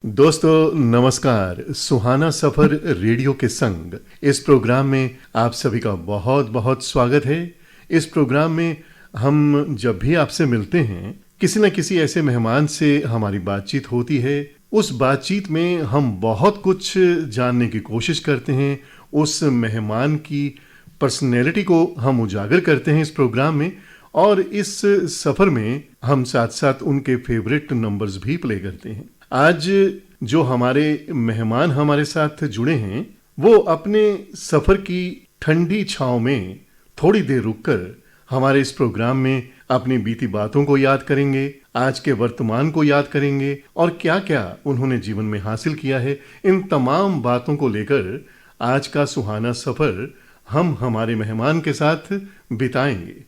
दोस्तों नमस्कार। सुहाना सफर रेडियो के संग इस प्रोग्राम में आप सभी का बहुत बहुत स्वागत है। इस प्रोग्राम में हम जब भी आपसे मिलते हैं किसी न किसी ऐसे मेहमान से हमारी बातचीत होती है। उस बातचीत में हम बहुत कुछ जानने की कोशिश करते हैं। उस मेहमान की पर्सनैलिटी को हम उजागर करते हैं इस प्रोग्राम में, और इस सफ़र में हम साथ साथ उनके फेवरेट नंबर्स भी प्ले करते हैं। आज जो हमारे मेहमान हमारे साथ जुड़े हैं वो अपने सफ़र की ठंडी छांव में थोड़ी देर रुककर हमारे इस प्रोग्राम में अपनी बीती बातों को याद करेंगे, आज के वर्तमान को याद करेंगे और क्या क्या उन्होंने जीवन में हासिल किया है। इन तमाम बातों को लेकर आज का सुहाना सफ़र हम हमारे मेहमान के साथ बिताएंगे।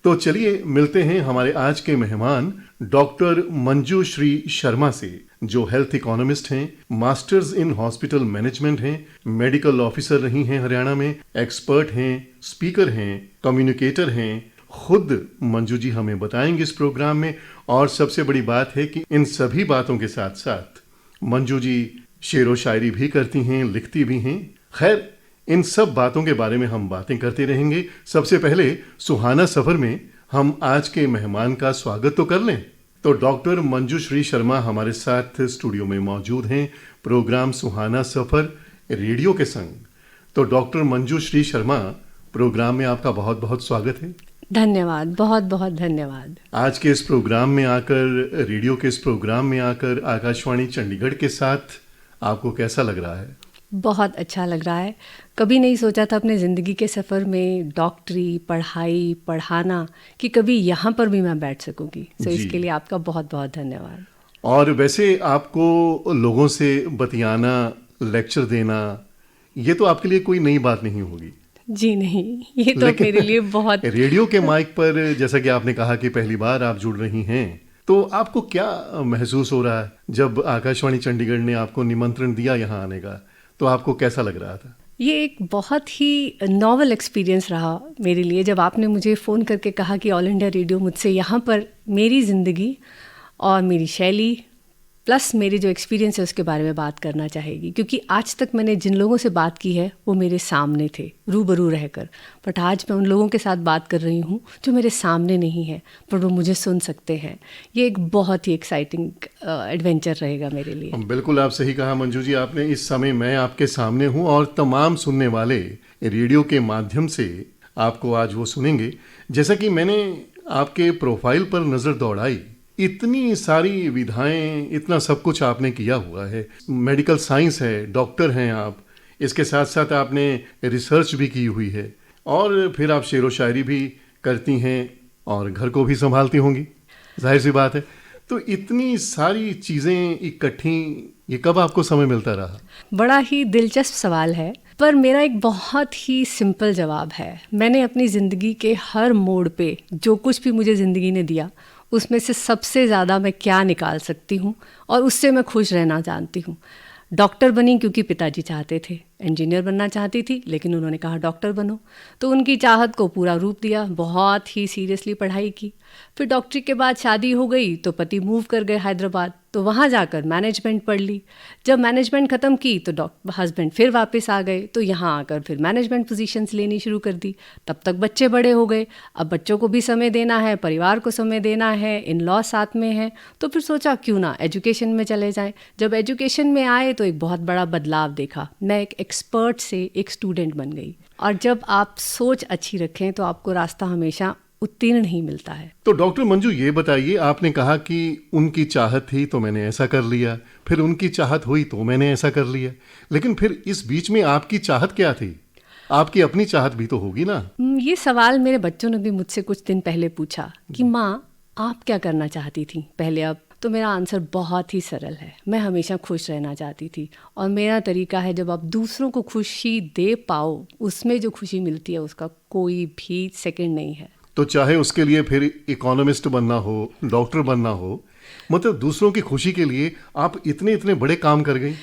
तो चलिए मिलते हैं हमारे आज के मेहमान डॉक्टर मंजू श्री शर्मा से, जो हेल्थ इकोनॉमिस्ट हैं, मास्टर्स इन हॉस्पिटल मैनेजमेंट हैं, मेडिकल ऑफिसर रही हैं हरियाणा में, एक्सपर्ट हैं, स्पीकर हैं, कम्युनिकेटर हैं। खुद मंजू जी हमें बताएंगे इस प्रोग्राम में। और सबसे बड़ी बात है कि इन सभी बातों के साथ साथ मंजू जी शेर व शायरी भी करती हैं, लिखती भी हैं। खैर, इन सब बातों के बारे में हम बातें करते रहेंगे। सबसे पहले सुहाना सफर में हम आज के मेहमान का स्वागत तो कर लें। तो डॉक्टर मंजू श्री शर्मा हमारे साथ स्टूडियो में मौजूद हैं, प्रोग्राम सुहाना सफर रेडियो के संग। तो डॉक्टर मंजू श्री शर्मा, प्रोग्राम में आपका बहुत बहुत स्वागत है। धन्यवाद, बहुत बहुत धन्यवाद। आज के इस प्रोग्राम में आकर, रेडियो के इस प्रोग्राम में आकर आकाशवाणी चंडीगढ़ के साथ आपको कैसा लग रहा है? बहुत अच्छा लग रहा है। कभी नहीं सोचा था अपने ज़िंदगी के सफ़र में डॉक्टरी, पढ़ाई, पढ़ाना कि कभी यहाँ पर भी मैं बैठ सकूँगी। तो इसके लिए आपका बहुत बहुत धन्यवाद। और वैसे आपको लोगों से बतियाना, लेक्चर देना, ये तो आपके लिए कोई नई बात नहीं होगी। जी नहीं, ये तो मेरे लिए बहुत रेडियो के माइक पर जैसा कि आपने कहा कि पहली बार आप जुड़ रही हैं, तो आपको क्या महसूस हो रहा है जब आकाशवाणी चंडीगढ़ ने आपको निमंत्रण दिया यहाँ आने का? तो आपको कैसा लग रहा था? ये एक बहुत ही नॉवल एक्सपीरियंस रहा मेरे लिए जब आपने मुझे फ़ोन करके कहा कि ऑल इंडिया रेडियो मुझसे यहाँ पर मेरी ज़िंदगी और मेरी शैली प्लस मेरे जो एक्सपीरियंस है उसके बारे में बात करना चाहेगी। क्योंकि आज तक मैंने जिन लोगों से बात की है वो मेरे सामने थे रूबरू रहकर, बट आज मैं उन लोगों के साथ बात कर रही हूँ जो मेरे सामने नहीं है पर वो मुझे सुन सकते हैं। ये एक बहुत ही एक्साइटिंग एडवेंचर रहेगा मेरे लिए। बिल्कुल, आप सही कहा मंजू जी आपने। इस समय मैं आपके सामने हूँ और तमाम सुनने वाले रेडियो के माध्यम से आपको आज वो सुनेंगे। जैसा कि मैंने आपके प्रोफाइल पर नज़र दौड़ाई, इतनी सारी विधाएं, इतना सब कुछ आपने किया हुआ है। मेडिकल साइंस है, डॉक्टर हैं आप, इसके साथ साथ आपने रिसर्च भी की हुई है और फिर आप शेर व शायरी भी करती हैं और घर को भी संभालती होंगी, जाहिर सी बात है। तो इतनी सारी चीज़ें इकट्ठी, ये कब आपको समय मिलता रहा? बड़ा ही दिलचस्प सवाल है, पर मेरा एक बहुत ही सिंपल जवाब है। मैंने अपनी ज़िंदगी के हर मोड़ पे जो कुछ भी मुझे ज़िंदगी ने दिया उसमें से सबसे ज़्यादा मैं क्या निकाल सकती हूँ और उससे मैं खुश रहना जानती हूँ। डॉक्टर बनी क्योंकि पिताजी चाहते थे, इंजीनियर बनना चाहती थी लेकिन उन्होंने कहा डॉक्टर बनो, तो उनकी चाहत को पूरा रूप दिया, बहुत ही सीरियसली पढ़ाई की। फिर डॉक्टरी के बाद शादी हो गई तो पति मूव कर गए हैदराबाद, तो वहाँ जाकर मैनेजमेंट पढ़ ली। जब मैनेजमेंट ख़त्म की तो हस्बैंड फिर वापस आ गए, तो यहाँ आकर फिर मैनेजमेंट पोजीशंस लेनी शुरू कर दी। तब तक बच्चे बड़े हो गए, अब बच्चों को भी समय देना है, परिवार को समय देना है, इन लॉ साथ में है, तो फिर सोचा क्यों ना एजुकेशन में चले जाएं। जब एजुकेशन में आए तो एक बहुत बड़ा बदलाव देखा। मैं एक एक्सपर्ट से एक स्टूडेंट बन गई, और जब आप सोच अच्छी रखें तो आपको रास्ता हमेशा उत्तीर्ण ही मिलता है। तो डॉक्टर मंजू ये बताइए, आपने कहा कि उनकी चाहत थी तो मैंने ऐसा कर लिया, फिर उनकी चाहत हुई तो मैंने ऐसा कर लिया, लेकिन फिर इस बीच में आपकी चाहत क्या थी? आपकी अपनी चाहत भी तो होगी ना? ये सवाल मेरे बच्चों ने भी मुझसे कुछ दिन पहले पूछा कि माँ आप क्या करना चाहती थी पहले अब? तो मेरा आंसर बहुत ही सरल है, मैं हमेशा खुश रहना चाहती थी। और मेरा तरीका है, जब आप दूसरों को खुशी दे पाओ उसमें जो खुशी मिलती है उसका कोई भी सेकंड नहीं है। तो चाहे उसके लिए फिर इकोनॉमिस्ट बनना हो, डॉक्टर बनना हो, मतलब दूसरों की खुशी के लिए आप इतने इतने बड़े काम कर गई।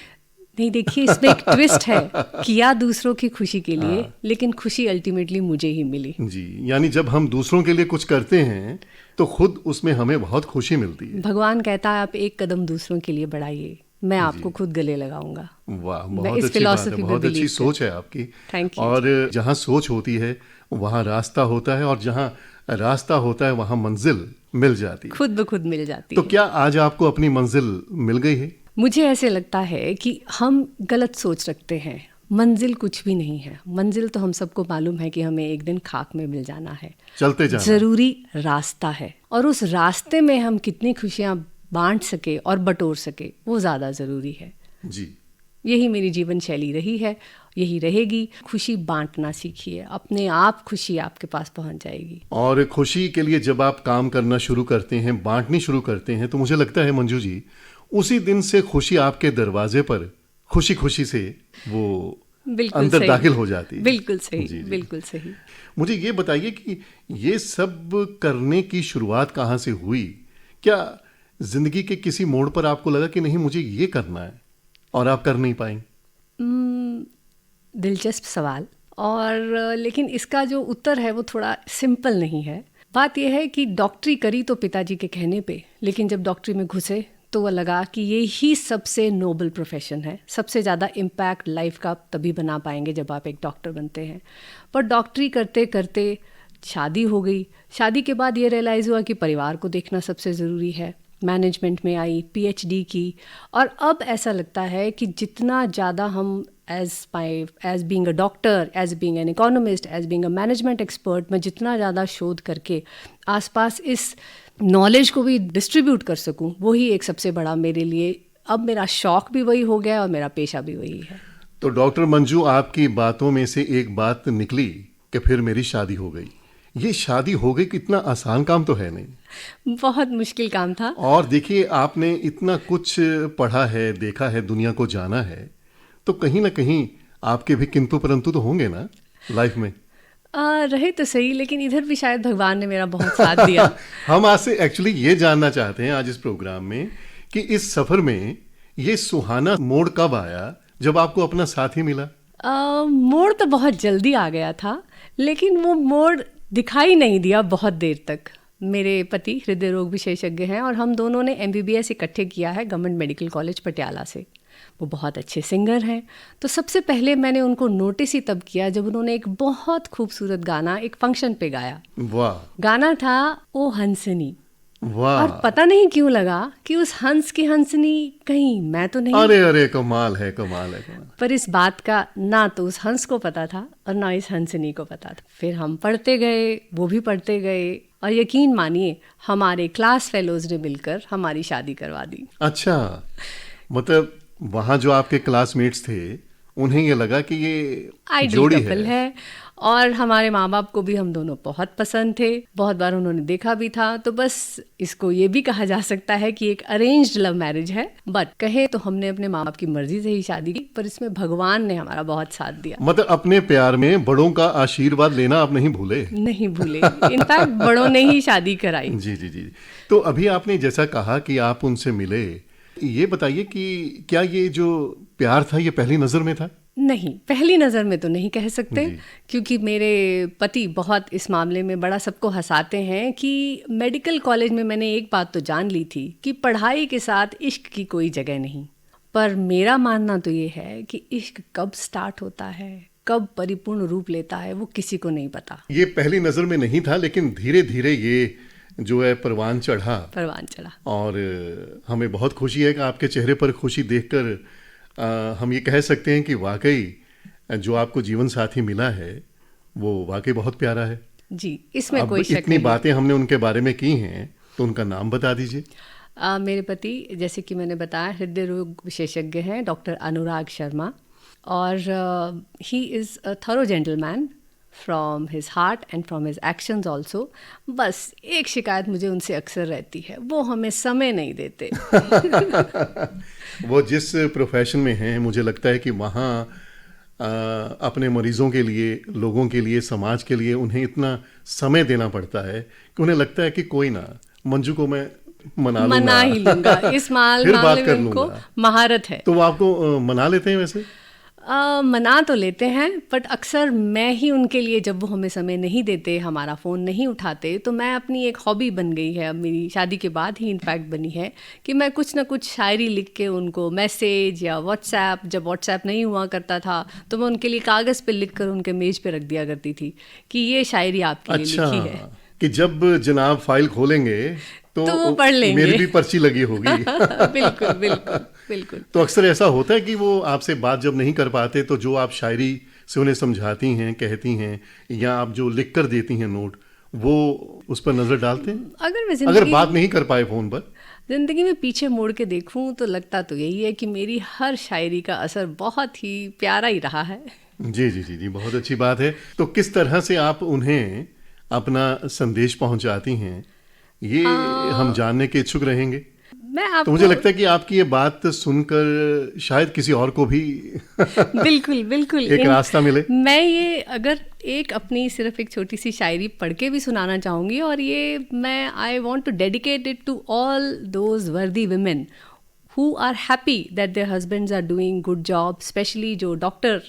नहीं, देखिए इसमें एक ट्विस्ट है, किया दूसरों की खुशी के लिए लेकिन खुशी अल्टीमेटली मुझे ही मिली। जी, यानी जब हम दूसरों के लिए कुछ करते हैं तो खुद उसमें हमें बहुत खुशी मिलती है। भगवान कहता है आप एक कदम दूसरों के लिए बढ़ाइए, मैं आपको खुद गले लगाऊंगा। वाह, मैं बहुत इस अच्छी बात है, philosophy पे बहुत अच्छी believe सोच है आपकी। Thank you। और जहाँ सोच होती है वहाँ रास्ता होता है, और जहाँ रास्ता होता है वहाँ मंजिल मिल जाती है। खुद ब खुद मिल जाती तो है। क्या आज आपको अपनी मंजिल मिल गई है? मुझे ऐसे लगता है कि हम गलत सोच रखते हैं। मंजिल कुछ भी नहीं है। मंजिल तो हम सबको मालूम है कि हमें एक दिन खाक में मिल जाना है। चलते जाना। जरूरी रास्ता है, और उस रास्ते में हम कितनी खुशियां बांट सके और बटोर सके, वो ज़्यादा ज़रूरी है। जी, यही मेरी जीवन शैली रही है, यही रहेगी। खुशी बांटना सीखिए, अपने आप खुशी आपके पास पहुंच जाएगी। और खुशी के लिए जब आप काम करना शुरू करते हैं, बांटनी शुरू करते हैं, तो मुझे लगता है मंजू जी, उसी दिन से खुशी आपके दरवाजे पर खुशी खुशी से वो बिल्कुल अंदर सही। दाखिल हो जाती है। बिल्कुल सही। जी, जी। बिल्कुल सही। मुझे ये बताइए कि ये सब करने की शुरुआत कहाँ से हुई? क्या जिंदगी के किसी मोड़ पर आपको लगा कि नहीं मुझे ये करना है, और आप कर नहीं पाई? दिलचस्प सवाल, और लेकिन इसका जो उत्तर है वो थोड़ा सिंपल नहीं है। बात यह है कि डॉक्टरी करी तो पिताजी के कहने पे, लेकिन जब डॉक्टरी में घुसे तो वह लगा कि ये ही सबसे नोबल प्रोफेशन है। सबसे ज़्यादा इम्पैक्ट लाइफ का आप तभी बना पाएंगे जब आप एक डॉक्टर बनते हैं। पर डॉक्टरी करते करते शादी हो गई। शादी के बाद ये रियलाइज़ हुआ कि परिवार को देखना सबसे ज़रूरी है। मैनेजमेंट में आई, पीएचडी की, और अब ऐसा लगता है कि जितना ज़्यादा हम as being a doctor, as being an economist, as being a management expert, मैं जितना ज़्यादा शोध करके आसपास इस नॉलेज को भी डिस्ट्रीब्यूट कर सकूं, वही एक सबसे बड़ा मेरे लिए, अब मेरा शौक भी वही हो गया और मेरा पेशा भी वही है। तो डॉक्टर मंजू, आपकी बातों में से एक बात निकली कि फिर मेरी शादी हो गई। ये शादी हो गई, कितना आसान काम तो है नहीं, बहुत मुश्किल काम था। और देखिए आपने इतना कुछ पढ़ा है, देखा है, दुनिया को जाना है, तो कहीं ना कहीं आपके भी किंतु परंतु तो होंगे ना लाइफ में। रहे तो सही, लेकिन इधर भी शायद भगवान ने मेरा बहुत साथ दिया। हम आज से एक्चुअली ये जानना चाहते हैं आज इस प्रोग्राम में कि इस सफर में ये सुहाना मोड़ कब आया जब आपको अपना साथी मिला? मोड़ तो बहुत जल्दी आ गया था, लेकिन वो मोड़ दिखाई नहीं दिया बहुत देर तक। मेरे पति हृदय रोग विशेषज्ञ हैं, और हम दोनों ने MBBS इकट्ठे किया है गवर्नमेंट मेडिकल कॉलेज पटियाला से। वो बहुत अच्छे सिंगर हैं। तो सबसे पहले मैंने उनको नोटिस ही तब किया जब उन्होंने एक बहुत खूबसूरत गाना एक फंक्शन पे गाया। वाह, गाना था ओ हंसनी। वाह, और पता नहीं क्यों लगा कि उस हंस की हंसनी कहीं मैं तो नहीं। अरे अरे, कमाल है, कमाल है, कमाल। पर इस बात का ना तो उस हंस को पता था और ना इस हंसनी को पता था। फिर हम पढ़ते गए, वो भी पढ़ते गए, और यकीन मानिए हमारे क्लास फेलोज ने मिलकर हमारी शादी करवा दी। अच्छा, मतलब वहाँ जो आपके क्लासमेट्स थे उन्हें ये लगा कि ये आइडल जोड़ी कपल है। और हमारे माँ बाप को भी हम दोनों बहुत पसंद थे, बहुत बार उन्होंने देखा भी था। तो बस इसको ये भी कहा जा सकता है कि एक अरेंज्ड लव मैरिज है, बट कहे तो हमने अपने माँ बाप की मर्जी से ही शादी की, पर इसमें भगवान ने हमारा बहुत साथ दिया। मतलब अपने प्यार में बड़ों का आशीर्वाद लेना आप नहीं भूले? नहीं भूले, इनफैक्ट बड़ों ने ही शादी कराई। जी जी जी। तो अभी आपने जैसा कहा कि आप उनसे मिले, ये बताइए कि क्या ये जो प्यार था ये पहली नजर में था? नहीं, पहली नज़र में तो नहीं कह सकते, जी। क्योंकि मेरे पति बहुत इस मामले में बड़ा सबको हंसाते हैं कि मेडिकल कॉलेज में मैंने एक बात तो जान ली थी कि पढ़ाई के साथ इश्क की कोई जगह नहीं। पर मेरा मानना तो ये है कि इश्क कब स्टार्ट होता है, कब परिपूर्ण रूप लेता है, वो किसी को नहीं पता। ये पहली नजर में नहीं था, लेकिन धीरे धीरे ये जो है परवान चढ़ा। और हमें बहुत खुशी है कि आपके चेहरे पर खुशी देखकर हम ये कह सकते हैं कि वाकई जो आपको जीवन साथी मिला है वो वाकई बहुत प्यारा है जी, इसमें अब कोई शक इतनी नहीं। बातें हमने उनके बारे में की हैं, तो उनका नाम बता दीजिए। मेरे पति, जैसे कि मैंने बताया, हृदय रोग विशेषज्ञ हैं, डॉक्टर अनुराग शर्मा, और he is a thorough gentleman from his heart and from his actions also. बस एक शिकायत मुझे उनसे अक्सर रहती है, वो हमें समय नहीं देते। वो जिस प्रोफेशन में हैं, मुझे लगता है कि वहाँ अपने मरीजों के लिए, लोगों के लिए, समाज के लिए उन्हें इतना समय देना पड़ता है कि उन्हें लगता है कि कोई ना, मंजू को मैं मना ही लूंगा। इस फिर बात मामले कर में उनको लूंगा। महारत है। तो वो आपको मना लेते हैं वैसे? मना तो लेते हैं, बट अक्सर मैं ही उनके लिए, जब वो हमें समय नहीं देते, हमारा फ़ोन नहीं उठाते, तो मैं अपनी एक हॉबी बन गई है, अब मेरी शादी के बाद ही इनफैक्ट बनी है, कि मैं कुछ ना कुछ शायरी लिख के उनको मैसेज या व्हाट्सएप, जब व्हाट्सएप नहीं हुआ करता था तो मैं उनके लिए कागज़ पे लिख कर उनके मेज़ पे रख दिया करती थी कि ये शायरी आपके लिए अच्छा, लिखी है। कि जब जनाब फाइल खोलेंगे तो वो तो पढ़ मेरी लेंगे। भी पर्ची लगी होगी। बिल्कुल बिल्कुल बिल्कुल। तो अक्सर ऐसा होता है कि वो आपसे बात जब नहीं कर पाते तो जो आप शायरी से उन्हें समझाती हैं, कहती हैं, या आप जो लिख कर देती हैं नोट, वो उस पर नज़र डालते हैं अगर मैं अगर ज़िंदगी बात नहीं कर पाए फ़ोन पर? ज़िंदगी में पीछे मुड़ के देखूं तो लगता तो यही है कि मेरी हर शायरी का असर बहुत ही प्यारा ही रहा है। जी जी जी जी, बहुत अच्छी बात है। तो किस तरह से आप उन्हें अपना संदेश पहुंचाती हैं, ये हम आ, जानने के इच्छुक रहेंगे। मैं तो मुझे आपको लगता है कि आपकी ये बात सुनकर शायद किसी और को भी बिल्कुल बिल्कुल एक इन रास्ता मिले। मैं ये अगर एक अपनी सिर्फ एक छोटी सी शायरी पढ़ के भी सुनाना चाहूँगी, और ये मैं I want to dedicate it to all those worthy women who are happy that their husbands are doing good job, specially जो डॉक्टर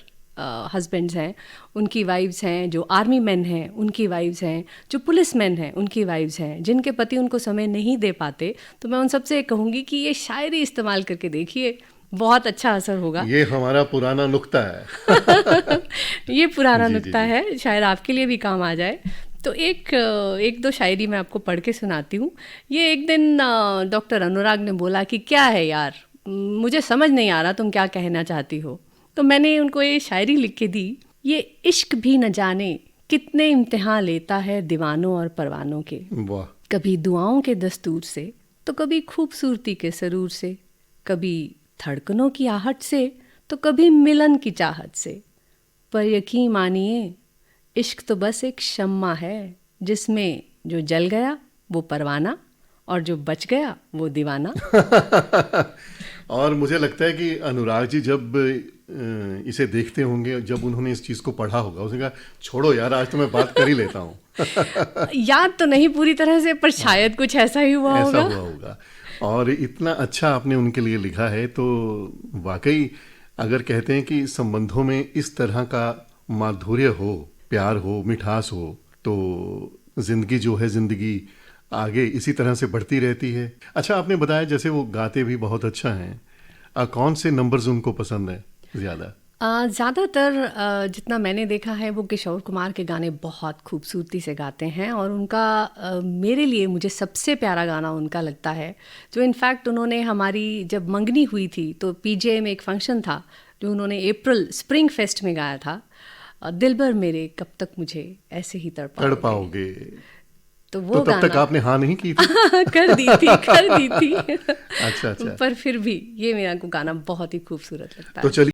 हस्बैंड्स हैं उनकी वाइफ्स हैं, जो आर्मी मैन हैं उनकी वाइफ्स हैं, जो पुलिस मैन हैं उनकी वाइफ्स हैं, जिनके पति उनको समय नहीं दे पाते। तो मैं उन सबसे कहूँगी कि ये शायरी इस्तेमाल करके देखिए, बहुत अच्छा असर होगा। ये हमारा पुराना नुक्ता है। ये पुराना जी जी नुक्ता जी। है, शायद आपके लिए भी काम आ जाए। तो एक दो शायरी मैं आपको पढ़ के सुनाती हूँ। ये एक दिन डॉक्टर अनुराग ने बोला कि क्या है यार, मुझे समझ नहीं आ रहा तुम क्या कहना चाहती हो। तो मैंने उनको ये शायरी लिख के दी। ये इश्क भी न जाने कितने इम्तिहान लेता है दीवानों और परवानों के, वाह। कभी दुआओं के दस्तूर से, तो कभी खूबसूरती के सरूर से, कभी धड़कनों की आहट से, तो कभी मिलन की चाहत से। पर यकीन मानिए, इश्क तो बस एक शम्मा है, जिसमें जो जल गया वो परवाना, और जो बच गया वो दीवाना। और मुझे लगता है कि अनुराग जी जब इसे देखते होंगे, जब उन्होंने इस चीज़ को पढ़ा होगा, उसने कहा छोड़ो यार, आज तो मैं बात कर ही लेता हूँ। याद तो नहीं पूरी तरह से, पर शायद कुछ ऐसा ही हुआ ऐसा होगा। हुआ होगा। और इतना अच्छा आपने उनके लिए लिखा है, तो वाकई अगर कहते हैं कि संबंधों में इस तरह का माधुर्य हो, प्यार हो, मिठास हो, तो जिंदगी जो है, जिंदगी आगे इसी तरह से बढ़ती रहती है। अच्छा, आपने बताया जैसे वो गाते भी बहुत अच्छा हैं, कौन से नंबर्स उनको पसंद है ज़्यादा? ज़्यादातर जितना मैंने देखा है, वो किशोर कुमार के गाने बहुत खूबसूरती से गाते हैं, और उनका मेरे लिए मुझे सबसे प्यारा गाना उनका लगता है, जो इनफैक्ट उन्होंने हमारी जब मंगनी हुई थी तो पीजीआई में एक फंक्शन था जो उन्होंने अप्रैल स्प्रिंग फेस्ट में गाया था, दिलबर मेरे कब तक मुझे ऐसे ही तड़ तड़पाओगे। पाओगे। तो तो वो तब तक गाना आपने हाँ नहीं की थी? कर दी थी। अच्छा अच्छा। पर फिर भी ये मेरा को गाना बहुत ही खूबसूरत लगता तो है। चलिए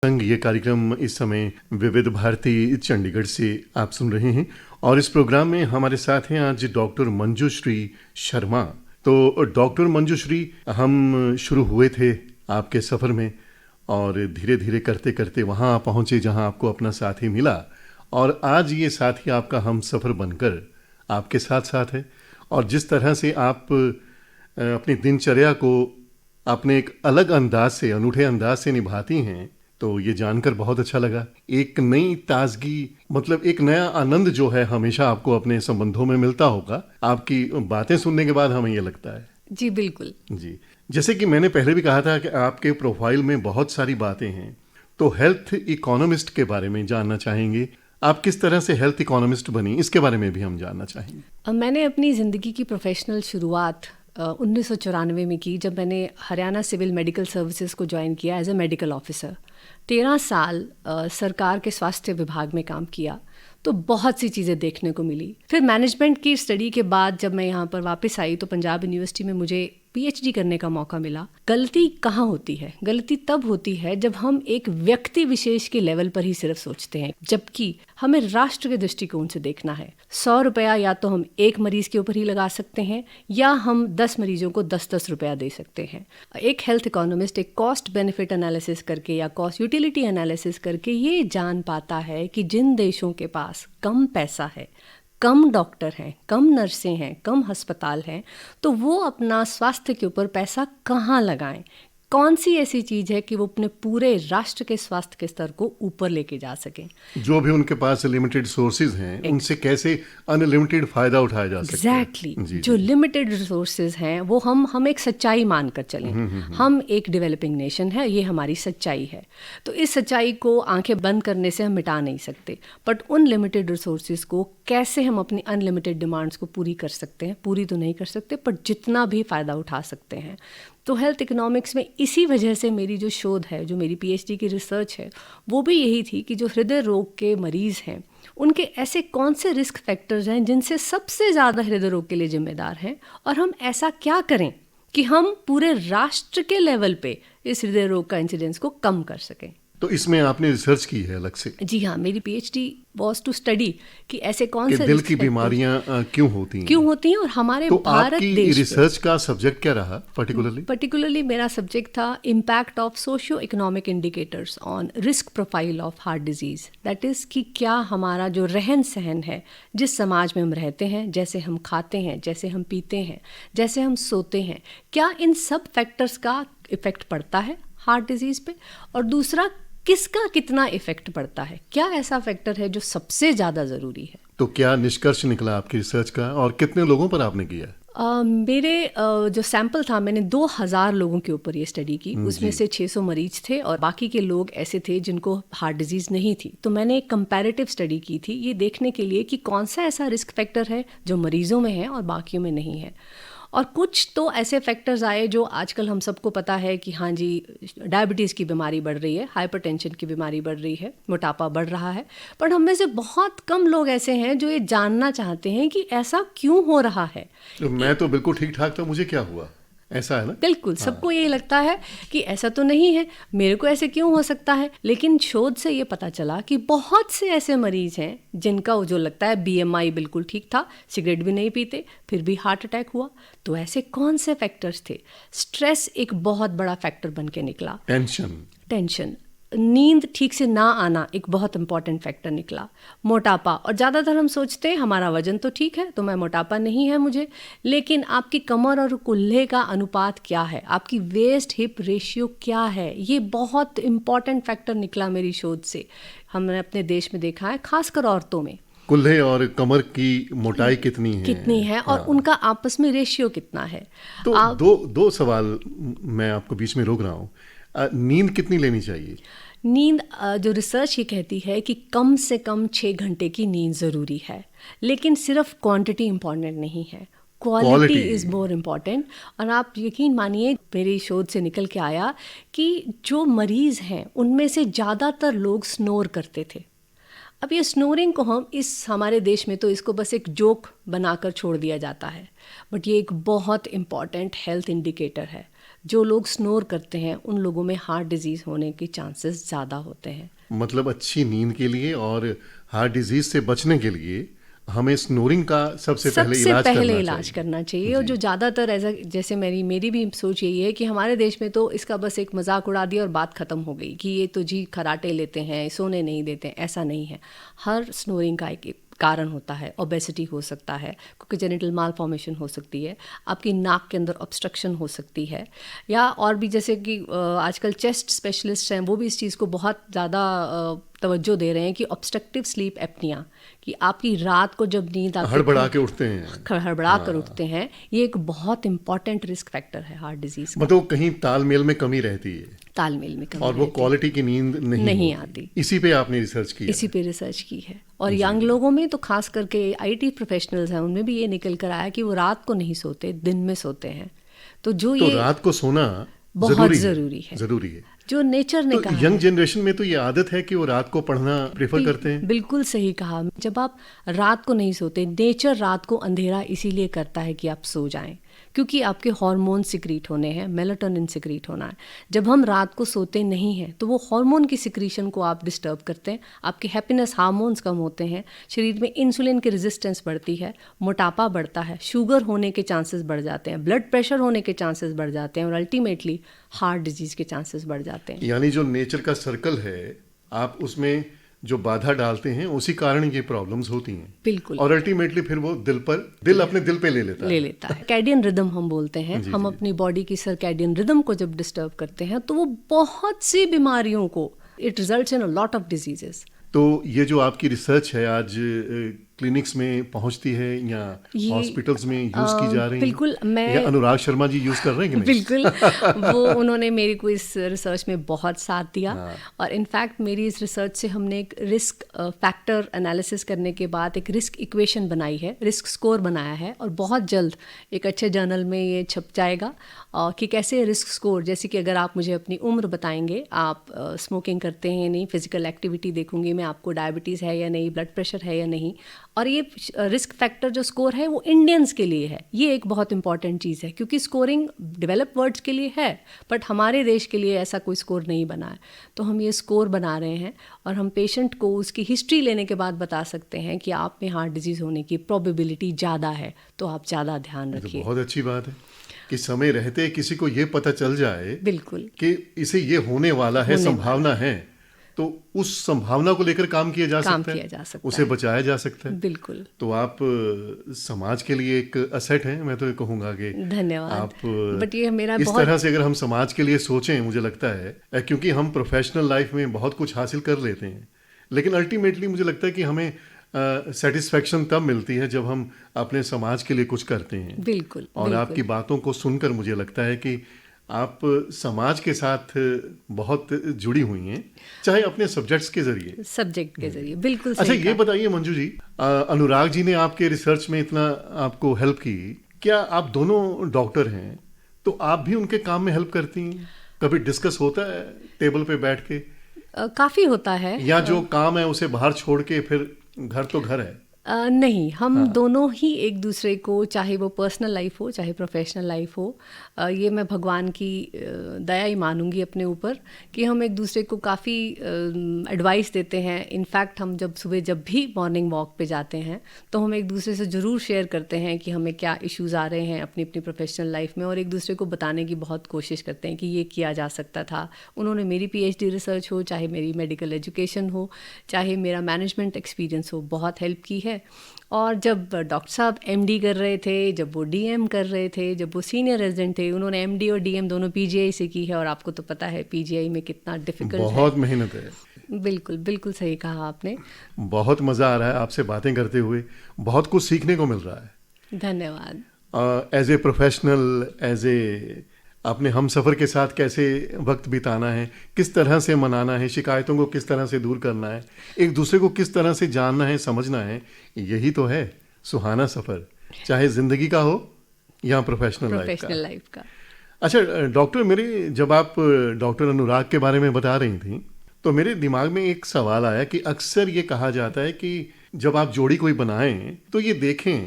संग ये कार्यक्रम इस समय विविध भारती चंडीगढ़ से आप सुन रहे हैं और इस प्रोग्राम में हमारे साथ हैं आज डॉक्टर मंजुश्री शर्मा। तो डॉक्टर मंजुश्री, हम शुरू हुए थे आपके सफ़र में और धीरे धीरे करते करते वहाँ पहुँचे जहाँ आपको अपना साथी मिला और आज ये साथी आपका हम सफ़र बनकर आपके साथ साथ है। और जिस तरह से आप अपनी दिनचर्या को अपने एक अलग अंदाज से, अनूठे अंदाज से निभाती हैं, तो ये जानकर बहुत अच्छा लगा। एक नई ताजगी, मतलब एक नया आनंद जो है हमेशा आपको अपने संबंधों में मिलता होगा। आपकी बातें सुनने के बाद हमें ये लगता है। जी बिल्कुल जी। जैसे कि मैंने पहले भी कहा था कि आपके प्रोफाइल में बहुत सारी बातें हैं, तो हेल्थ इकोनॉमिस्ट के बारे में जानना चाहेंगे। आप किस तरह से हेल्थ इकोनॉमिस्ट बनी, इसके बारे में भी हम जानना चाहेंगे। मैंने अपनी ज़िंदगी की प्रोफेशनल शुरुआत 1994 में की, जब मैंने हरियाणा सिविल मेडिकल सर्विसेज को ज्वाइन किया एज ए मेडिकल ऑफिसर। 13 साल सरकार के स्वास्थ्य विभाग में काम किया, तो बहुत सी चीज़ें देखने को मिली। फिर मैनेजमेंट की स्टडी के बाद जब मैं यहाँ पर वापस आई तो पंजाब यूनिवर्सिटी में मुझे पीएचडी करने का मौका मिला। गलती कहाँ होती है? गलती तब होती है जब हम एक व्यक्ति विशेष के लेवल पर ही सिर्फ सोचते हैं, जबकि हमें राष्ट्र के दृष्टिकोण से देखना है। 100 रुपया या तो हम एक मरीज के ऊपर ही लगा सकते हैं या हम 10 मरीजों को 10-10 रुपया दे सकते हैं। एक हेल्थ इकोनॉमिस्ट एक कॉस्ट बेनिफिट एनालिसिस करके या कॉस्ट यूटिलिटी एनालिसिस करके ये जान पाता है कि जिन देशों के पास कम पैसा है, कम डॉक्टर हैं, कम नर्सें हैं, कम अस्पताल हैं, तो वो अपना स्वास्थ्य के ऊपर पैसा कहाँ लगाएं। कौन सी ऐसी चीज़ है कि वो अपने पूरे राष्ट्र के स्वास्थ्य के स्तर को ऊपर लेके जा सकें। जो भी उनके पास लिमिटेड सोर्सेज हैं, उनसे कैसे अनलिमिटेड फायदा उठाया जा सकता है। एग्जैक्टली। जो लिमिटेड रिसोर्सेज हैं वो हम एक सच्चाई मानकर चलें। हम एक डेवलपिंग नेशन है, ये हमारी सच्चाई है। तो इस सच्चाई को आंखें बंद करने से हम मिटा नहीं सकते, बट उन लिमिटेड रिसोर्सेज को कैसे हम अपनी अनलिमिटेड डिमांड्स को पूरी कर सकते हैं। पूरी तो नहीं कर सकते, पर जितना भी फ़ायदा उठा सकते हैं। तो हेल्थ इकोनॉमिक्स में इसी वजह से मेरी जो शोध है, जो मेरी पीएचडी की रिसर्च है, वो भी यही थी कि जो हृदय रोग के मरीज़ हैं उनके ऐसे कौन से रिस्क फैक्टर्स हैं जिनसे सबसे ज़्यादा हृदय रोग के लिए जिम्मेदार हैं, और हम ऐसा क्या करें कि हम पूरे राष्ट्र के लेवल पे इस हृदय रोग का इंसिडेंस को कम कर सकें। तो इसमें आपने रिसर्च की है अलग से? जी हाँ, मेरी पीएचडी वाज टू स्टडी कि ऐसे कौन से दिल की बीमारियां क्यों होती हैं और हमारे तो भारत देश। रिसर्च का सब्जेक्ट क्या रहा पर्टिकुलरली मेरा सब्जेक्ट था impact of socio economic indicators on risk profile of heart disease. That is कि क्या हमारा जो रहन सहन है, जिस समाज में हम रहते हैं, जैसे हम खाते हैं, जैसे हम पीते हैं, जैसे हम सोते हैं, क्या इन सब फैक्टर्स का इफेक्ट पड़ता है हार्ट डिजीज पे, और दूसरा किसका कितना इफेक्ट पड़ता है, क्या ऐसा फैक्टर है जो सबसे ज़्यादा ज़रूरी है। तो क्या निष्कर्ष निकला आपकी रिसर्च का और कितने लोगों पर आपने किया? मेरे जो सैंपल था, मैंने 2000 लोगों के ऊपर ये स्टडी की। उसमें से 600 मरीज थे और बाकी के लोग ऐसे थे जिनको हार्ट डिजीज़ नहीं थी। तो मैंने एक कंपैरेटिव स्टडी की थी ये देखने के लिए कि कौन सा ऐसा रिस्क फैक्टर है जो मरीजों में है और बाकियों में नहीं है। और कुछ तो ऐसे फैक्टर्स आए जो आजकल हम सबको पता है कि हाँ जी, डायबिटीज़ की बीमारी बढ़ रही है, हाइपरटेंशन की बीमारी बढ़ रही है, मोटापा बढ़ रहा है, पर हम में से बहुत कम लोग ऐसे हैं जो ये जानना चाहते हैं कि ऐसा क्यों हो रहा है। तो मैं तो बिल्कुल ठीक ठाक था, मुझे क्या हुआ, ऐसा है ना? बिल्कुल, सबको यही लगता है कि ऐसा तो नहीं है, मेरे को ऐसे क्यों हो सकता है। लेकिन शोध से ये पता चला कि बहुत से ऐसे मरीज हैं जिनका जो लगता है बीएमआई बिल्कुल ठीक था, सिगरेट भी नहीं पीते, फिर भी हार्ट अटैक हुआ। तो ऐसे कौन से फैक्टर्स थे? स्ट्रेस एक बहुत बड़ा फैक्टर बन के निकला। टेंशन, नींद ठीक से ना आना एक बहुत इंपॉर्टेंट फैक्टर निकला। मोटापा, और ज़्यादातर हम सोचते हैं हमारा वजन तो ठीक है तो मैं मोटापा नहीं है मुझे, लेकिन आपकी कमर और कुल्हे का अनुपात क्या है, आपकी वेस्ट हिप रेशियो क्या है, ये बहुत इंपॉर्टेंट फैक्टर निकला मेरी शोध से। हमने अपने देश में देखा है, खासकर औरतों में कुल्हे और कमर की मोटाई कितनी है और उनका आपस में रेशियो कितना है। तो दो सवाल मैं आपको बीच में रोक रहा हूँ। नींद कितनी लेनी चाहिए? नींद, जो रिसर्च ये कहती है कि कम से कम 6 घंटे की नींद ज़रूरी है, लेकिन सिर्फ क्वांटिटी इम्पॉर्टेंट नहीं है, क्वालिटी इज़ मोर इम्पॉर्टेंट। और आप यकीन मानिए, मेरी शोध से निकल के आया कि जो मरीज़ हैं उनमें से ज़्यादातर लोग स्नोर करते थे। अब ये स्नोरिंग को हम हमारे देश में तो इसको बस एक जोक बनाकर छोड़ दिया जाता है, बट ये एक बहुत इम्पॉर्टेंट हेल्थ इंडिकेटर है। जो लोग स्नोर करते हैं उन लोगों में हार्ट डिजीज़ होने के चांसेस ज़्यादा होते हैं। मतलब अच्छी नींद के लिए और हार्ट डिजीज से बचने के लिए हमें स्नोरिंग का सबसे पहले इलाज करना चाहिए। और जो ज़्यादातर ऐसा, जैसे मेरी भी सोच यही है कि हमारे देश में तो इसका बस एक मजाक उड़ा दिया और बात ख़त्म हो गई कि ये तो जी खराटे लेते हैं, सोने नहीं देते। ऐसा नहीं है। हर स्नोरिंग का एक कारण होता है। ओबेसिटी हो सकता है, क्योंकि जेनिटल मालफॉर्मेशन हो सकती है, आपकी नाक के अंदर ऑब्स्ट्रक्शन हो सकती है, या और भी जैसे कि आजकल चेस्ट स्पेशलिस्ट हैं वो भी इस चीज़ को बहुत ज़्यादा तवज्जो दे रहे हैं कि ऑब्स्ट्रक्टिव स्लीप एप्निया, कि आपकी रात को जब नींद हड़बड़ा के उठते हैं, हड़बड़ा कर उठते हैं, ये एक बहुत इंपॉर्टेंट रिस्क फैक्टर है हार्ट डिजीज का। मतलब कहीं तालमेल में कमी रहती है, तालमेल में कमी और वो क्वालिटी की नींद नहीं आती। इसी पे आपने रिसर्च की? इसी पे रिसर्च की है। और यंग लोगों में तो खास करके IT प्रोफेशनल्स हैं, उनमें भी ये निकल कर आया कि वो रात को नहीं सोते, दिन में सोते हैं। तो ये रात को सोना बहुत ज़रूरी है। जो नेचर ने कहा, यंग जनरेशन में तो ये आदत है कि वो रात को पढ़ना प्रेफर करते हैं। बिल्कुल सही कहा। जब आप रात को नहीं सोते, नेचर रात को अंधेरा इसीलिए करता है कि आप सो जाएं, क्योंकि आपके हार्मोन सिक्रीट होने हैं, मेलाटोनिन सिक्रीट होना है। जब हम रात को सोते नहीं हैं तो वो हार्मोन की सिक्रीशन को आप डिस्टर्ब करते हैं, आपके हैप्पीनेस हार्मोन्स कम होते हैं, शरीर में इंसुलिन की रेजिस्टेंस बढ़ती है, मोटापा बढ़ता है, शुगर होने के चांसेस बढ़ जाते हैं, ब्लड प्रेशर होने के चांसेस बढ़ जाते हैं, और अल्टीमेटली हार्ट डिजीज के चांसेस बढ़ जाते हैं। यानी जो नेचर का सर्कल है, आप उसमें जो बाधा डालते हैं उसी कारण ये प्रॉब्लम्स होती हैं। बिल्कुल। और अल्टीमेटली फिर वो दिल अपने दिल पे ले लेता है। सर्कैडियन रिदम हम बोलते हैं। हम अपनी बॉडी की सर्कैडियन रिदम को जब डिस्टर्ब करते हैं तो वो बहुत सी बीमारियों को, it results in a lot of diseases. तो ये जो आपकी रिसर्च है आज क्लिनिक्स में पहुंचती है या हॉस्पिटल्स में यूज की जा रही है? बिल्कुल। या अनुराग शर्मा जी यूज कर रहे हैं कि नहीं? बिल्कुल। वो उन्होंने मेरे को इस रिसर्च में बहुत साथ दिया। और इनफैक्ट मेरी इस रिसर्च से हमने एक रिस्क फैक्टर एनालिसिस करने के बाद एक रिस्क इक्वेशन बनाई है, रिस्क स्कोर बनाया है, और बहुत जल्द एक अच्छे जर्नल में ये छप जाएगा कि कैसे रिस्क स्कोर, जैसे कि अगर आप मुझे अपनी उम्र बताएंगे, आप स्मोकिंग करते हैं नहीं, फिजिकल एक्टिविटी देखूंगी मैं, आपको डायबिटीज़ है या नहीं, ब्लड प्रेशर है या नहीं, और ये रिस्क फैक्टर जो स्कोर है वो इंडियंस के लिए है। ये एक बहुत इंपॉर्टेंट चीज़ है, क्योंकि स्कोरिंग डेवलप वर्ल्ड्स के लिए है, बट हमारे देश के लिए ऐसा कोई स्कोर नहीं बना है। तो हम ये स्कोर बना रहे हैं, और हम पेशेंट को उसकी हिस्ट्री लेने के बाद बता सकते हैं कि आप में हार्ट डिजीज़ होने की प्रोबेबिलिटी ज़्यादा है, तो आप ज़्यादा ध्यान रखिए। बहुत अच्छी बात है कि समय रहते किसी को ये पता चल जाए बिल्कुल कि इसे ये होने वाला है, संभावना है, तो उस संभावना को लेकर काम किया जा सकता है, उसे बचाया जा सकता है। बिल्कुल। तो आप समाज के लिए एक असेट हैं, मैं तो ये कहूँगा कि धन्यवाद। आप बट ये मेरा इस तरह से अगर हम समाज के लिए सोचें, मुझे लगता है, क्योंकि हम प्रोफेशनल लाइफ में बहुत कुछ हासिल कर लेते हैं, लेकिन अल्टीमेटली मुझे लगता है कि हमें सेटिस्फैक्शन तब मिलती है जब हम अपने समाज के लिए कुछ करते हैं। बिल्कुल। और आपकी बातों को सुनकर मुझे लगता है कि आप समाज के साथ बहुत जुड़ी हुई हैं, चाहे अपने सब्जेक्ट के जरिए। बिल्कुल। अच्छा, ये बताइए मंजू जी, अनुराग जी ने आपके रिसर्च में इतना आपको हेल्प की, क्या आप दोनों डॉक्टर हैं तो आप भी उनके काम में हेल्प करती हैं? कभी डिस्कस होता है टेबल पे बैठ के? काफ़ी होता है। या जो काम है उसे बाहर छोड़ के फिर घर तो घर है? नहीं, हम दोनों ही एक दूसरे को, चाहे वो पर्सनल लाइफ हो चाहे प्रोफेशनल लाइफ हो, ये मैं भगवान की दया ही मानूंगी अपने ऊपर कि हम एक दूसरे को काफ़ी एडवाइस देते हैं। इनफैक्ट हम सुबह जब भी मॉर्निंग वॉक पे जाते हैं तो हम एक दूसरे से ज़रूर शेयर करते हैं कि हमें क्या इश्यूज़ आ रहे हैं अपनी अपनी प्रोफेशनल लाइफ में, और एक दूसरे को बताने की बहुत कोशिश करते हैं कि ये किया जा सकता था। उन्होंने मेरी PhD रिसर्च हो, चाहे मेरी मेडिकल एजुकेशन हो, चाहे मेरा मैनेजमेंट एक्सपीरियंस हो, बहुत हेल्प की है। और जब डॉक्टर साहब MD कर रहे थे, जब वो DM कर रहे थे, जब वो सीनियर रेजिडेंट थे, उन्होंने MD और DM दोनों PGI से की है, और आपको तो पता है PGI में कितना डिफिकल्ट है। बहुत मेहनत है। बिल्कुल बिल्कुल सही कहा आपने। बहुत मज़ा आ रहा है आपसे बातें करते हुए, बहुत कुछ सीखने को मिल रहा है। धन्यवाद। As a professional, as a अपने हम सफ़र के साथ कैसे वक्त बिताना है, किस तरह से मनाना है, शिकायतों को किस तरह से दूर करना है, एक दूसरे को किस तरह से जानना है, समझना है, यही तो है सुहाना सफ़र, चाहे ज़िंदगी का हो या प्रोफेशनल लाइफ का। अच्छा डॉक्टर, मेरे जब आप डॉक्टर अनुराग के बारे में बता रही थी तो मेरे दिमाग में एक सवाल आया कि अक्सर ये कहा जाता है कि जब आप जोड़ी कोई बनाएं तो ये देखें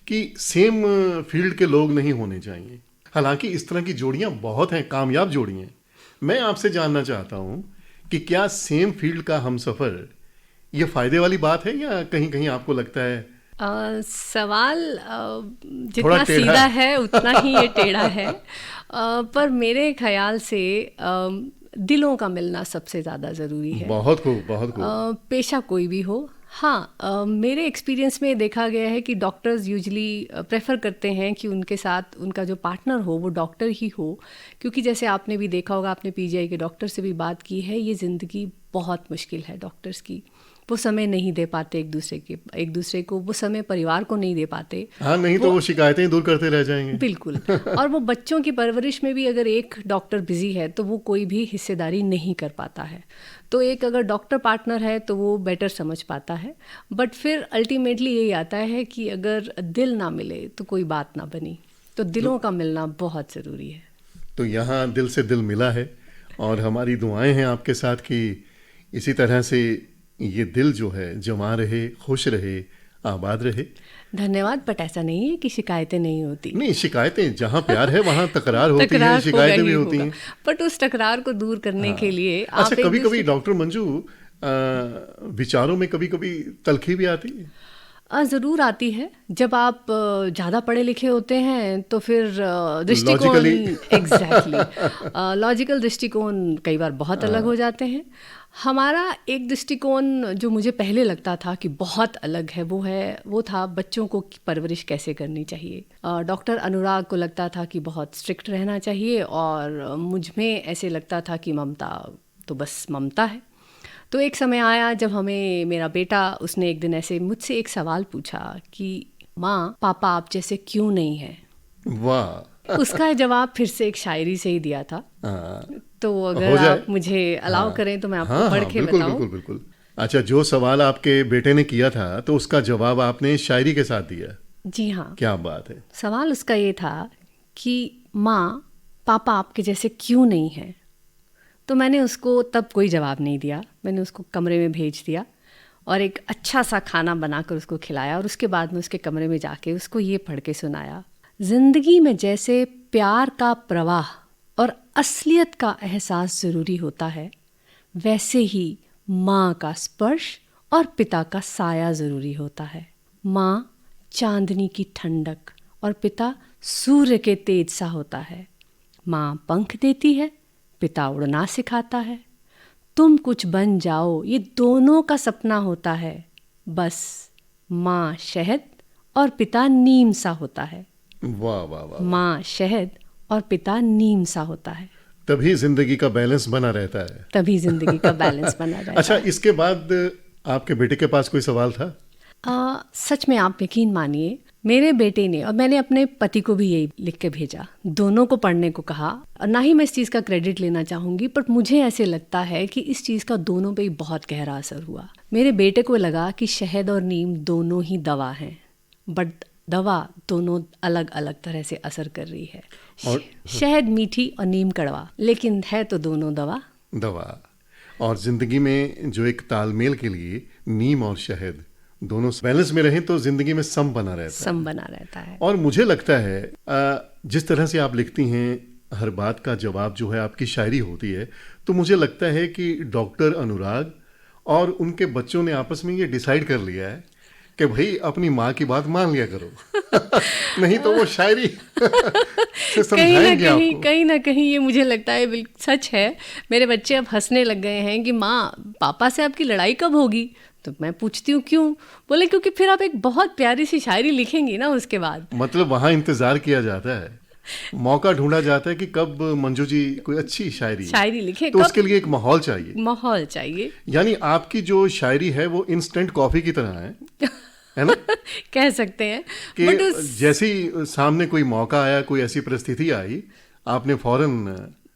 कि सेम फील्ड के लोग नहीं होने चाहिए। हालांकि इस तरह की जोड़ियां बहुत हैं, कामयाब जोड़ियां। मैं आपसे जानना चाहता हूं कि क्या सेम फील्ड का हमसफर ये फायदे वाली बात है या कहीं कहीं आपको लगता है सवाल थोड़ा जितना टेढ़ा सीधा है उतना ही ये टेढ़ा है। पर मेरे ख्याल से दिलों का मिलना सबसे ज़्यादा ज़रूरी है। बहुत खूब, बहुत खूब। पेशा कोई भी हो। हाँ, मेरे एक्सपीरियंस में देखा गया है कि डॉक्टर्स यूजली प्रेफर करते हैं कि उनके साथ उनका जो पार्टनर हो वो डॉक्टर ही हो, क्योंकि जैसे आपने भी देखा होगा, आपने पीजीआई के डॉक्टर से भी बात की है, ये ज़िंदगी बहुत मुश्किल है डॉक्टर्स की। वो समय नहीं दे पाते एक दूसरे को, वो समय परिवार को नहीं दे पाते। हाँ, नहीं तो वो शिकायतें दूर करते रह जाएंगे। बिल्कुल। और वो बच्चों की परवरिश में भी अगर एक डॉक्टर बिजी है तो वो कोई भी हिस्सेदारी नहीं कर पाता है। तो एक अगर डॉक्टर पार्टनर है तो वो बेटर समझ पाता है। बट फिर अल्टीमेटली यही आता है कि अगर दिल ना मिले तो कोई बात ना बनी। तो दिलों का मिलना बहुत ज़रूरी है। तो यहाँ दिल से दिल मिला है और हमारी दुआएं हैं आपके साथ कि इसी तरह से ये दिल जो है जमा रहे, खुश रहे, आबाद रहे। धन्यवाद। बट ऐसा नहीं है कि शिकायतें नहीं होती। नहीं, शिकायतें, जहाँ प्यार है वहाँ तकरार होती है, शिकायतें भी होती हैं। बट उस तकरार को दूर करने के लिए आप अच्छा, कभी कभी डॉक्टर मंजू विचारों में कभी कभी तलखी भी आती है? ज़रूर आती है। जब आप ज़्यादा पढ़े लिखे होते हैं तो फिर दृष्टिकोण एग्जैक्टली लॉजिकल दृष्टिकोण कई बार बहुत अलग हो जाते हैं। हमारा एक दृष्टिकोण जो मुझे पहले लगता था कि बहुत अलग है, वो था बच्चों को परवरिश कैसे करनी चाहिए। डॉक्टर अनुराग को लगता था कि बहुत स्ट्रिक्ट रहना चाहिए और मुझ में ऐसे लगता था कि ममता तो बस ममता है। तो एक समय आया जब हमें मेरा बेटा, उसने एक दिन ऐसे मुझसे एक सवाल पूछा कि माँ, पापा आप जैसे क्यों नहीं हैं? वाह! उसका जवाब फिर से एक शायरी से ही दिया था। तो अगर आप मुझे अलाउ करें तो मैं आपको पढ़ के बिल्कुल, बताऊं। बिल्कुल, बिल्कुल। अच्छा, जो सवाल आपके बेटे ने किया था तो उसका जवाब आपने शायरी के साथ दिया? जी हाँ। क्या बात है। सवाल उसका ये था कि माँ, पापा आपके जैसे क्यों नहीं हैं? तो मैंने उसको तब कोई जवाब नहीं दिया। मैंने उसको कमरे में भेज दिया और एक अच्छा सा खाना बनाकर उसको खिलाया और उसके बाद में उसके कमरे में जाके उसको ये पढ़ के सुनाया। जिंदगी में जैसे प्यार का प्रवाह और असलियत का एहसास ज़रूरी होता है, वैसे ही माँ का स्पर्श और पिता का साया ज़रूरी होता है। माँ चांदनी की ठंडक और पिता सूर्य के तेज सा होता है। माँ पंख देती है, पिता उड़ना सिखाता है। तुम कुछ बन जाओ, ये दोनों का सपना होता है। बस माँ शहद और पिता नीम सा होता है। वाह वाह वाह। माँ शहद और पिता नीम सा होता है। तभी जिंदगी का बैलेंस बना रहता है। तभी जिंदगी का बैलेंस बना रहता है। अच्छा, इसके बाद आपके बेटे के पास कोई सवाल था? सच में आप यकीन मानिए, मेरे बेटे ने, और मैंने अपने पति को भी यही लिख के भेजा, दोनों को पढ़ने को कहा। और ना ही मैं इस चीज़ का क्रेडिट लेना चाहूँगी, बट मुझे ऐसे लगता है कि इस चीज़ का दोनों पे ही बहुत गहरा असर हुआ। मेरे बेटे को लगा कि शहद और नीम दोनों ही दवा हैं, बट दवा दोनों अलग अलग तरह से असर कर रही है। और शहद मीठी और नीम कड़वा, लेकिन है तो दोनों दवा। और जिंदगी में जो एक तालमेल के लिए नीम और शहद दोनों बैलेंस में रहें तो जिंदगी में सम बना रहता है। और मुझे लगता है जिस तरह से आप लिखती हैं, हर बात का जवाब जो है आपकी शायरी होती है, तो मुझे लगता है कि डॉक्टर अनुराग और उनके बच्चों ने आपस में ये डिसाइड कर लिया है कि भाई अपनी माँ की बात मान लिया करो। नहीं तो वो शायरी से समझाएंगे आपको। कहीं ना कहीं ये मुझे लगता है बिल्कुल सच है। मेरे बच्चे अब हंसने लग गए हैं कि माँ, पापा से आपकी लड़ाई कब होगी? तो मैं पूछती हूँ क्यों? बोले क्योंकि फिर आप एक बहुत प्यारी सी शायरी लिखेंगी ना उसके बाद। मतलब वहाँ इंतजार किया जाता है, मौका ढूंढा जाता है कि कब मंजू जी कोई अच्छी शायरी लिखे, तो उसके लिए एक माहौल चाहिए। यानी आपकी जो शायरी है वो इंस्टेंट कॉफी की तरह है ना? कह सकते हैं कि जैसे ही सामने कोई मौका आया, कोई ऐसी परिस्थिति आई, आपने फौरन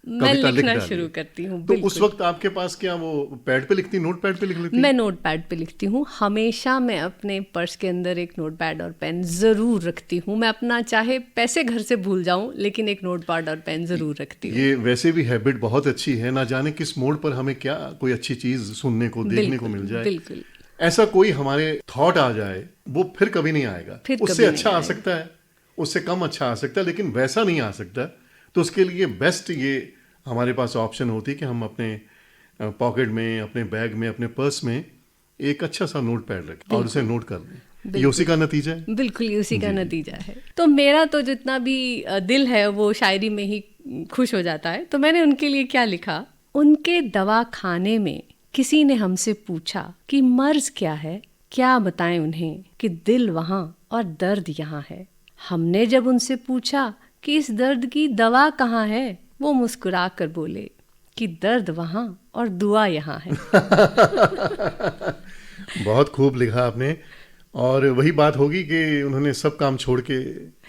मैं लिखना शुरू करती हूँ। तो उस वक्त आपके पास क्या वो पैड पे लिखती, नोट पैड पे लिख लेती? मैं नोट पैड पे लिखती हूँ हमेशा। मैं अपने पर्स के अंदर एक नोट पैड और पेन ज़रूर रखती हूँ। मैं अपना चाहे पैसे घर से भूल जाऊँ, लेकिन एक नोट पैड और पेन ज़रूर रखती हूँ। ये वैसे भी हैबिट बहुत अच्छी है। ना जाने किस मोड़ पर हमें क्या कोई अच्छी चीज़ सुनने को, देखने को मिल जाए। बिल्कुल। ऐसा कोई हमारे थॉट आ जाए, वो फिर कभी नहीं आएगा। उससे अच्छा आ सकता है उससे कम अच्छा आ सकता है, लेकिन वैसा नहीं आ सकता। तो उसके लिए बेस्ट ये हमारे पास ऑप्शन होती है कि हम अपने पॉकेट में, अपने बैग में, अपने पर्स में एक अच्छा सा नोट पैड रखें और उसे नोट कर लें। ये उसी का नतीजा है। बिल्कुल ये उसी का नतीजा है। तो मेरा तो जितना भी दिल है वो शायरी में ही खुश हो जाता है। तो मैंने उनके लिए क्या लिखा, उनके दवा खाने में किसी ने हमसे पूछा कि मर्ज क्या है, क्या बताएं उन्हें कि दिल वहाँ और दर्द यहाँ है। हमने जब उनसे पूछा कि इस दर्द की दवा कहाँ है, वो मुस्कुरा कर बोले कि दर्द वहाँ और दुआ यहाँ है। बहुत खूब लिखा आपने। और वही बात होगी कि उन्होंने सब काम छोड़ के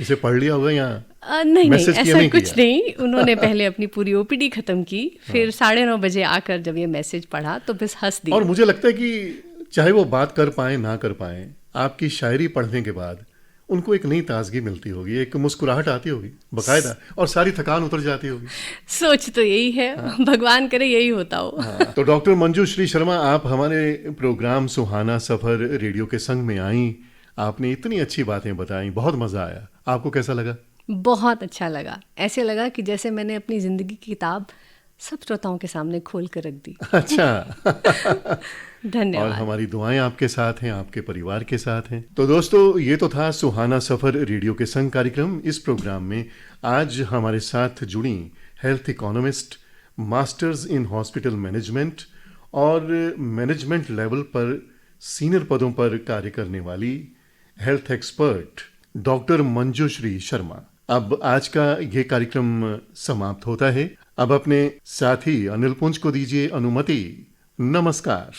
इसे पढ़ लिया होगा, या नहीं मैसेज नहीं, किया ऐसा नहीं कुछ किया? नहीं। उन्होंने पहले अपनी पूरी ओपीडी खत्म की, फिर 9:30 बजे आकर जब ये मैसेज पढ़ा तो बस हंस दिया। और मुझे लगता है कि चाहे वो बात कर पाए ना कर पाए, आपकी शायरी पढ़ने के बाद उनको एक नई ताजगी मिलती होगी, एक मुस्कुराहट आती होगी बाकायदा, और सारी थकान उतर जाती होगी। सोच तो यही है। भगवान करे यही होता हो। तो डॉक्टर मंजूश्री शर्मा, आप हमारे प्रोग्राम सुहाना सफर रेडियो के संग में आई, आपने इतनी अच्छी बातें बताई, बहुत मजा आया। आपको कैसा लगा? बहुत अच्छा लगा। ऐसे लगा कि जैसे मैंने अपनी जिंदगी की किताब सब श्रोताओं के सामने खोल कर रख दी। अच्छा। धन्यवाद। और हमारी दुआएं आपके साथ हैं, आपके परिवार के साथ हैं। तो दोस्तों, ये तो था सुहाना सफर रेडियो के संग कार्यक्रम। इस प्रोग्राम में आज हमारे साथ जुड़ी health economist, masters in hospital management और मैनेजमेंट लेवल पर सीनियर पदों पर कार्य करने वाली health expert doctor Manjushree Sharma. अब आज का ये कार्यक्रम समाप्त होता है। अब अपने साथी अनिल पुंज को दीजिए अनुमति। नमस्कार।